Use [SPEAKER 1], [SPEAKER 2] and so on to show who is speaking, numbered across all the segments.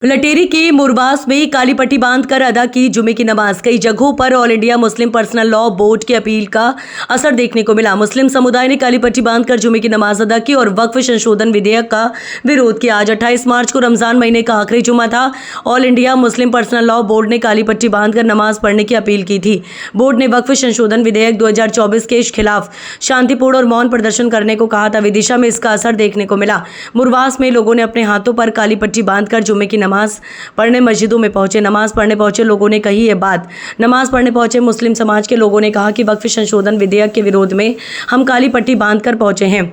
[SPEAKER 1] लटेरी के मुरबास में काली पट्टी बांधकर अदा की जुमे की नमाज। कई जगहों पर all India Muslim personal law board की अपील का असर देखने को मिला। मुस्लिम समुदाय ने काली पट्टी बांधकर जुमे की नमाज अदा की और वक्फ संशोधन विधेयक का विरोध किया। आज 28 मार्च को रमजान महीने का आखिरी जुमा था। All India Muslim personal law board ने काली पट्टी बांधकर नमाज पढ़ने की अपील की थी। बोर्ड ने वक्फ संशोधन विधेयक 2024 के खिलाफ शांतिपूर्ण और मौन प्रदर्शन करने को कहा था। विदिशा में इसका असर देखने को मिला। मुरबास में लोगों ने अपने हाथों पर काली पट्टी बांधकर जुमे की नमाज पढ़ने मस्जिदों में पहुंचे। नमाज पढ़ने पहुंचे लोगों ने कही ये बात। नमाज पढ़ने पहुंचे मुस्लिम समाज के लोगों ने कहा कि वक्फ संशोधन विधेयक के विरोध में हम काली पट्टी बांधकर पहुंचे हैं।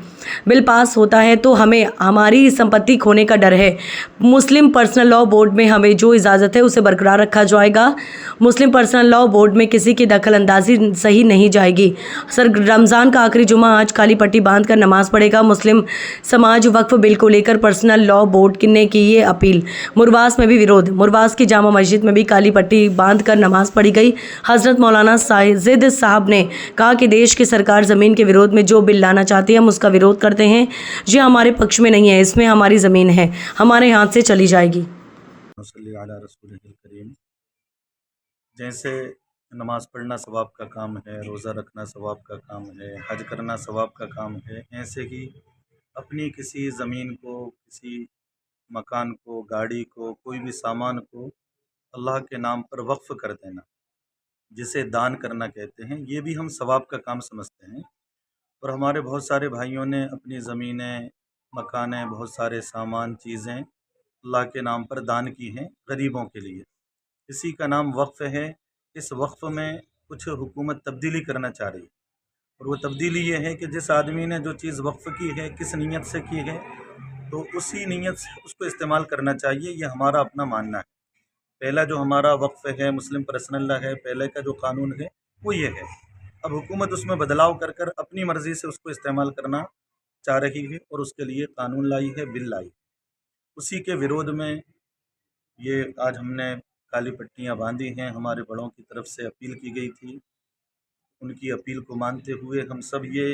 [SPEAKER 1] बिल पास होता है तो हमें हमारी संपत्ति खोने का डर है। मुस्लिम पर्सनल लॉ बोर्ड में हमें जो इजाज़त है उसे बरकरार रखा जाएगा। मुस्लिम पर्सनल लॉ बोर्ड में किसी की दखल अंदाजी सही नहीं जाएगी। सर रमज़ान का आखिरी जुमा आज काली पट्टी बांधकर नमाज पढ़ेगा। मुस्लिम समाज वक्फ बिल को लेकर पर्सनल लॉ बोर्ड ने की ये अपील। मुरबास में भी विरोध। मुरबास की जामा मस्जिद में भी काली पट्टी बांधकर नमाज पढ़ी गई। हजरत मौलाना साजिद साहब ने कहा कि देश की सरकार ज़मीन के विरोध में जो बिल लाना चाहती है हम उसका विरोध करते हैं। ये हमारे पक्ष में नहीं है, इसमें हमारी ज़मीन है, हमारे हाथ से चली जाएगी।
[SPEAKER 2] जैसे नमाज पढ़ना सवाब का काम है, रोज़ा रखना सवाब का काम है, हज करना सवाब का काम है, ऐसे ही अपनी किसी ज़मीन को, किसी मकान को, गाड़ी को, कोई भी सामान को अल्लाह के नाम पर वक्फ़ कर देना, जिसे दान करना कहते हैं, ये भी हम सवाब का काम समझते हैं। और हमारे बहुत सारे भाइयों ने अपनी ज़मीनें, मकानें, बहुत सारे सामान, चीज़ें अल्लाह के नाम पर दान की हैं गरीबों के लिए। इसी का नाम वक्फ़ है। इस वक्फ़ में कुछ हुकूमत तब्दीली करना चाह रही है, और वो तब्दीली ये है कि जिस आदमी ने जो चीज़ वक्फ़ की है, किस नीयत से की है, तो उसी नीयत से उसको इस्तेमाल करना चाहिए। ये हमारा अपना मानना है। पहला जो हमारा वक्फ़ है, मुस्लिम पर्सनल लॉ है, पहले का जो कानून है वो ये है। अब हुकूमत उसमें बदलाव कर कर अपनी मर्ज़ी से उसको इस्तेमाल करना चाह रही है, और उसके लिए कानून लाई है, बिल लाई। उसी के विरोध में ये आज हमने काली पट्टियाँ बांधी हैं। हमारे बड़ों की तरफ से अपील की गई थी। उनकी अपील को मानते हुए हम सब ये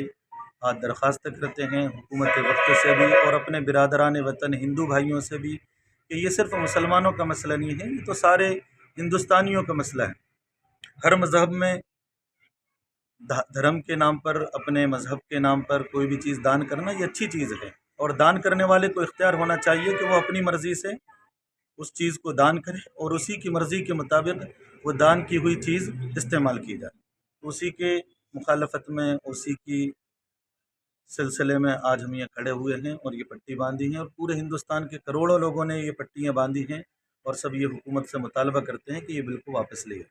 [SPEAKER 2] आज दरख्वास्त करते हैं हुकूमत वक्त से भी और अपने बिरादरान वतन हिंदू भाइयों से भी कि ये सिर्फ मुसलमानों का मसला नहीं है, ये तो सारे हिंदुस्तानियों का मसला है। हर मज़हब में धर्म के नाम पर, अपने मज़हब के नाम पर कोई भी चीज़ दान करना ये अच्छी चीज़ है, और दान करने वाले को इख्तियार होना चाहिए कि वो अपनी मर्ज़ी से उस चीज़ को दान करे और उसी की मर्ज़ी के मुताबिक वो दान की हुई चीज़ इस्तेमाल की जाए। उसी के मुखालफत में, उसी की सिलसिले में आज हम ये खड़े हुए हैं और ये पट्टी बांधी हैं, और पूरे हिंदुस्तान के करोड़ों लोगों ने ये पट्टियाँ बांधी हैं, और सब ये हुकूमत से मुतालबा करते हैं कि ये बिल को वापस लिया।